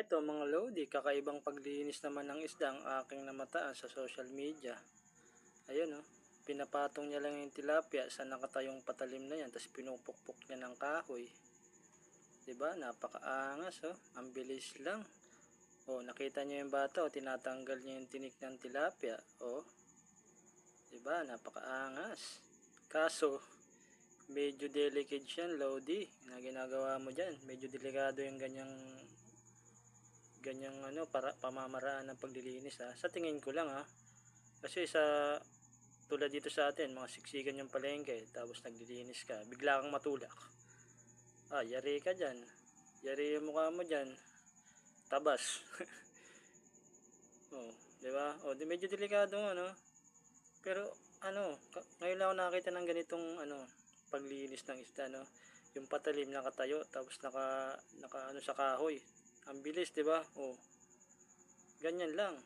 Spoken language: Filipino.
Eto mga lodi, kakaibang paglinis naman ng isda ang aking namataan sa social media. Ayun oh, pinapatong niya lang yung tilapia sa nakatayong patalim na yan, tapos pinupukpok niya ng kahoy. 'Di ba? Napakaangas oh, ang bilis lang. Oh, nakita niyo yung bata oh, tinatanggal niya yung tinik ng tilapia. Oh, 'di ba? Napakaangas. Kaso, medyo delicate yan, lodi, na ginagawa mo diyan. Medyo delikado yung ganyang para pamamaraan ng paglilinis ha. Sa tingin ko lang ha. Kasi tulad dito sa atin, mga siksikan yung palengke, tapos naglilinis ka, bigla kang matulak. Yari ka diyan. Yari yung mukha mo diyan. Tabas. Oh, 'di ba? Oh, medyo delikado ano. Pero ngayon lang ako nakita ng ganitong paglinis ng isda no. Yung patalim nakatayo tapos naka sa kahoy. Ang bilis, 'di ba? Oh, ganyan lang.